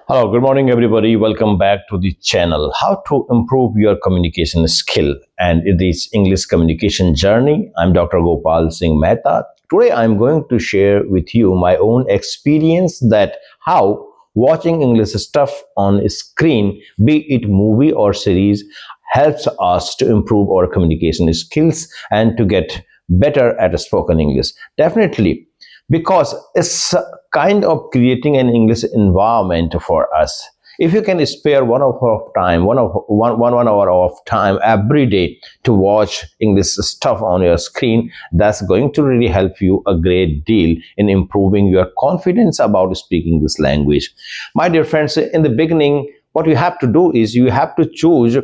Hello, good morning, everybody. Welcome back to the channel. How to improve your communication skill and in this English communication journey. I'm Dr. Gopal Singh Mehta. Today, I'm going to share with you my own experience that how watching English stuff on screen, be it movie or series, helps us to improve our communication skills and to get better at spoken English. Definitely, because it's kind of creating an English environment for us. If you can spare one hour of time every day to watch English stuff on your screen, that's going to really help you a great deal in improving your confidence about speaking this language. My dear friends, in the beginning, what you have to do is you have to choose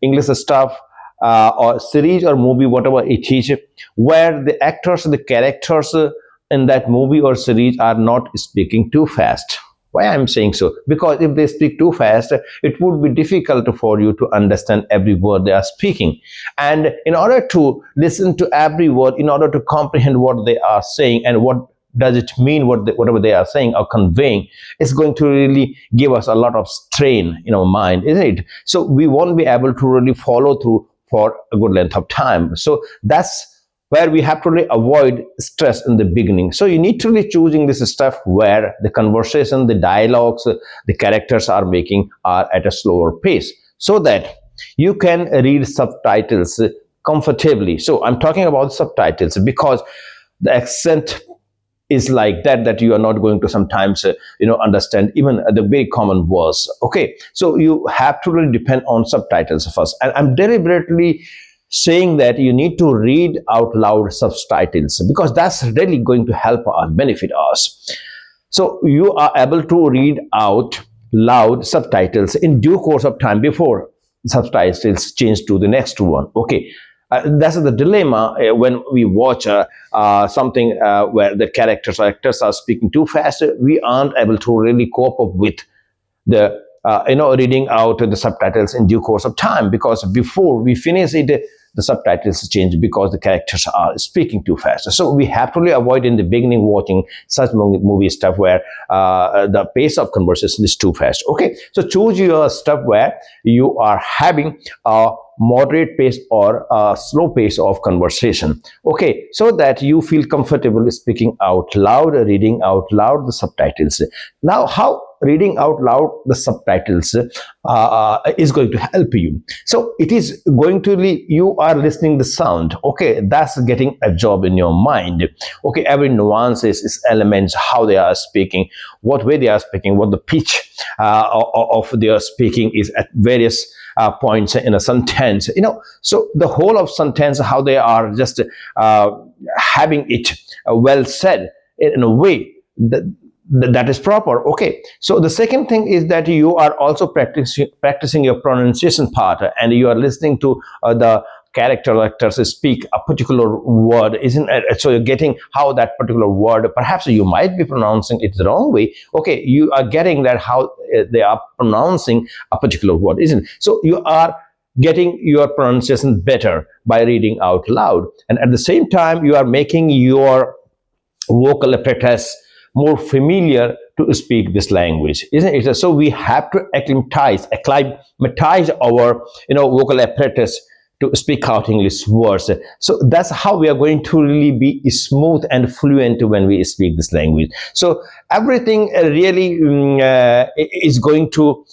English stuff or series or movie, whatever it is, where the actors, the characters in that movie or series are not speaking too fast. Why I'm saying so? Because if they speak too fast, it would be difficult for you to understand every word they are speaking. And in order to listen to every word, in order to comprehend what they are saying and what does it mean, whatever they are saying or conveying, it's going to really give us a lot of strain in our mind, isn't it? So we won't be able to really follow through for a good length of time. So that's where we have to really avoid stress in the beginning. So you need to really choosing this stuff where the conversation, the dialogues, the characters are making are at a slower pace so that you can read subtitles comfortably. So I'm talking about subtitles because the accent is like that you are not going to sometimes understand even the very common words. Okay, so you have to really depend on subtitles first, and I'm deliberately saying that you need to read out loud subtitles because that's really going to help us, benefit us. So you are able to read out loud subtitles in due course of time before subtitles change to the next one. Okay, that's the dilemma when we watch something where the characters or actors are speaking too fast. We aren't able to really cope up with the reading out the subtitles in due course of time, because before we finish it, the subtitles change because the characters are speaking too fast. So we have to really avoid in the beginning watching such movie stuff where the pace of conversation is too fast. Okay, so choose your stuff where you are having a moderate pace or a slow pace of conversation. Okay, so that you feel comfortable speaking out loud, reading out loud the subtitles. Now, how reading out loud the subtitles is going to help you? So it is going to be you are listening the sound. Okay, that's getting a job in your mind. Okay, every nuances, elements, how they are speaking, what way they are speaking, what the pitch of their speaking is at various points in a sentence. So the whole of sentence, how they are just having it well said in a way that is proper. Okay, so the second thing is that you are also practicing your pronunciation part, and you are listening to the character actors speak a particular word, isn't it? So you're getting how that particular word, perhaps you might be pronouncing it the wrong way. Okay, you are getting that how they are pronouncing a particular word, isn't it? So you are getting your pronunciation better by reading out loud, and at the same time you are making your vocal apparatus more familiar to speak this language, isn't it? So we have to acclimatize our vocal apparatus to speak out English words. So that's how we are going to really be smooth and fluent when we speak this language. So everything really is going to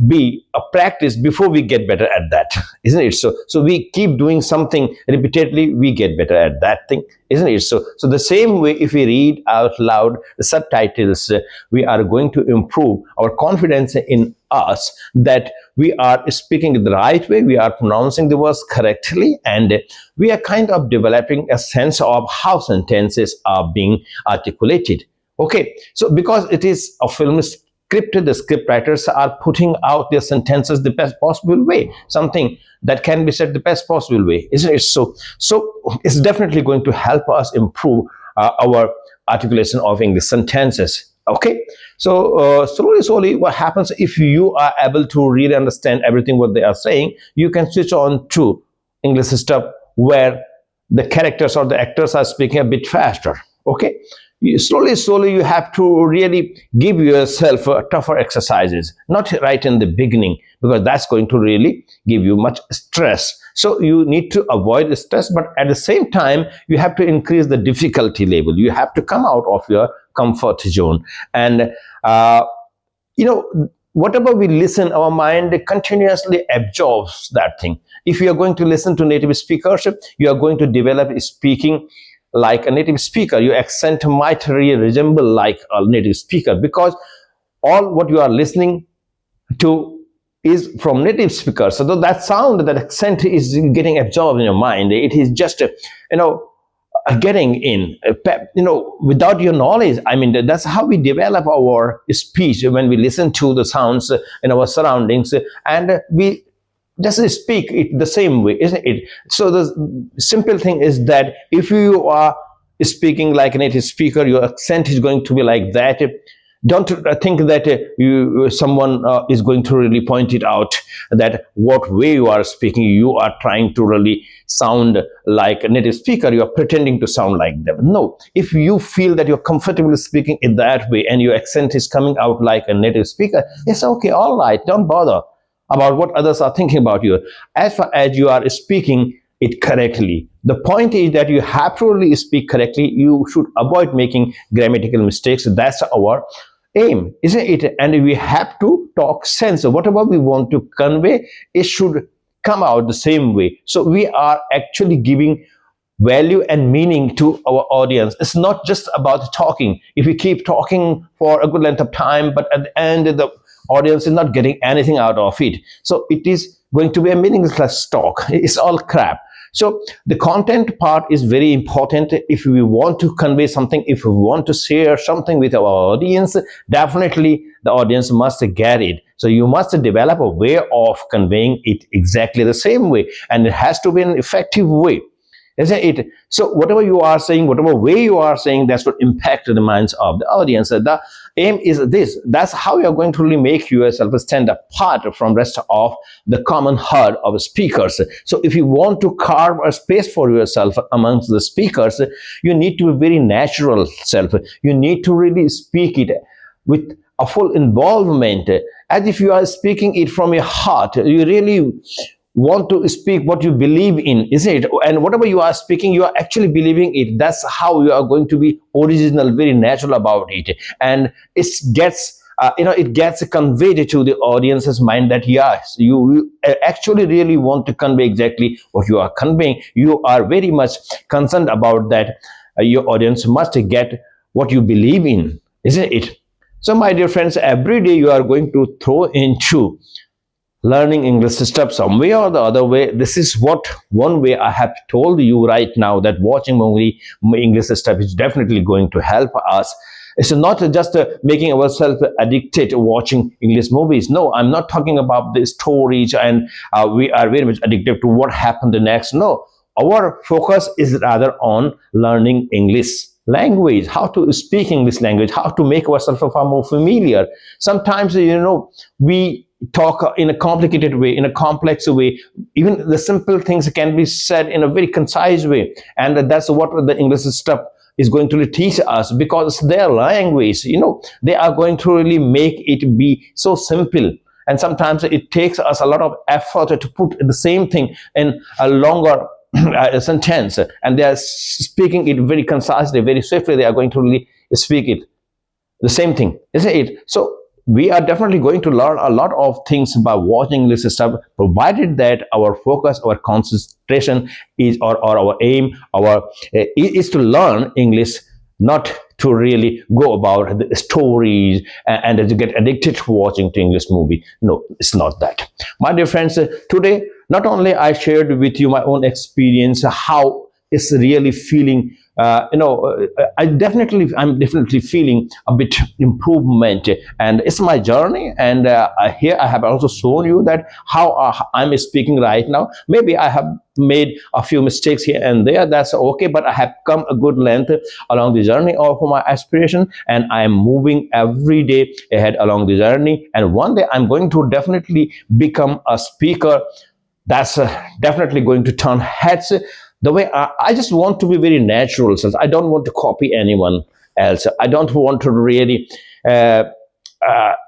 be a practice before we get better at that, isn't it? So we keep doing something repeatedly, we get better at that thing, isn't it? So the same way, if we read out loud the subtitles, we are going to improve our confidence in us that we are speaking the right way, we are pronouncing the words correctly, and we are kind of developing a sense of how sentences are being articulated. Okay, so because it is a film script, the script writers are putting out their sentences the best possible way, something that can be said the best possible way, isn't it? So it's definitely going to help us improve our articulation of English sentences. Okay, so slowly what happens, if you are able to really understand everything what they are saying, you can switch on to English stuff where the characters or the actors are speaking a bit faster. Okay, slowly you have to really give yourself tougher exercises, not right in the beginning, because that's going to really give you much stress. So you need to avoid the stress, but at the same time you have to increase the difficulty level. You have to come out of your comfort zone. And uh, you know, whatever we listen, our mind continuously absorbs that thing. If you are going to listen to native speakers, you are going to develop speaking like a native speaker. Your accent might really resemble like a native speaker, because all what you are listening to is from native speakers. So that sound, that accent is getting absorbed in your mind. It is just you know getting in, without your knowledge. I mean, that's how we develop our speech, when we listen to the sounds in our surroundings, and we just speak it the same way, isn't it? So the simple thing is that if you are speaking like a native speaker, your accent is going to be like that. Don't think that someone is going to really point it out, that what way you are speaking, you are trying to really sound like a native speaker, you are pretending to sound like them. No, if you feel that you're comfortable speaking in that way and your accent is coming out like a native speaker, it's okay, all right, don't bother about what others are thinking about you, as far as you are speaking it correctly. The point is that you have to really speak correctly. You should avoid making grammatical mistakes. That's our aim, isn't it? And we have to talk sense. So whatever we want to convey, it should come out the same way. So we are actually giving value and meaning to our audience. It's not just about talking. If we keep talking for a good length of time, but at the end the audience is not getting anything out of it, so it is going to be a meaningless talk. It's all crap. So the content part is very important. If we want to convey something, if we want to share something with our audience, definitely the audience must get it. So you must develop a way of conveying it exactly the same way, and it has to be an effective way, isn't it? So whatever you are saying, whatever way you are saying, that's what impact the minds of the audience. The aim is this. That's how you are going to really make yourself stand apart from rest of the common herd of speakers. So if you want to carve a space for yourself amongst the speakers, you need to be very natural self. You need to really speak it with a full involvement, as if you are speaking it from your heart. You really want to speak what you believe in, isn't it? And whatever you are speaking, you are actually believing it. That's how you are going to be original, very natural about it. And it gets it gets conveyed to the audience's mind that yes, you actually really want to convey exactly what you are conveying. You are very much concerned about that. Your audience must get what you believe in, isn't it? So my dear friends, every day you are going to throw into learning English step some way or the other way. This is what one way I have told you right now, that watching movie English step is definitely going to help us. It's not just making ourselves addicted to watching English movies. No, I'm not talking about the stories and we are very much addicted to what happened the next. No, our focus is rather on learning English language, how to speak English language, how to make ourselves far more familiar. Sometimes, we talk in a complicated way, in a complex way. Even the simple things can be said in a very concise way, and that's what the English stuff is going to teach us, because their language, they are going to really make it be so simple. And sometimes it takes us a lot of effort to put the same thing in a longer sentence, and they are speaking it very concisely, very swiftly. They are going to really speak it the same thing, isn't it? So we are definitely going to learn a lot of things by watching this stuff, provided that our focus, our concentration is, or our aim, is to learn English, not to really go about the stories and to get addicted to watching the English movie. No, it's not that. My dear friends, today not only I shared with you my own experience, how it's really feeling. I'm definitely feeling a bit improvement, and it's my journey. And here I have also shown you that how I'm speaking right now. Maybe I have made a few mistakes here and there. That's okay, but I have come a good length along the journey of my aspiration, and I am moving every day ahead along the journey. And one day I'm going to definitely become a speaker that's definitely going to turn heads. The way I just want to be very natural, since I don't want to copy anyone. else. I don't want to really uh,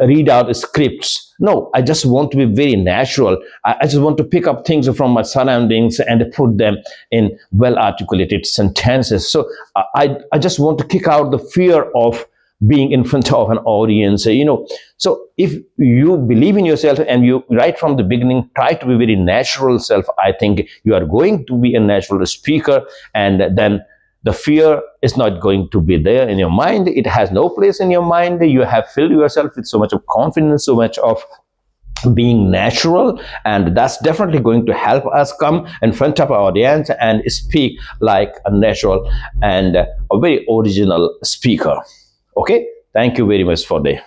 read out scripts. No, I just want to be very natural. I just want to pick up things from my surroundings and put them in well articulated sentences. So I just want to kick out the fear of being in front of an audience, so if you believe in yourself and you right from the beginning try to be very natural self, I think you are going to be a natural speaker, and then the fear is not going to be there in your mind. It has no place in your mind. You have filled yourself with so much of confidence, so much of being natural, and that's definitely going to help us come in front of our audience and speak like a natural and a very original speaker. Okay, thank you very much for the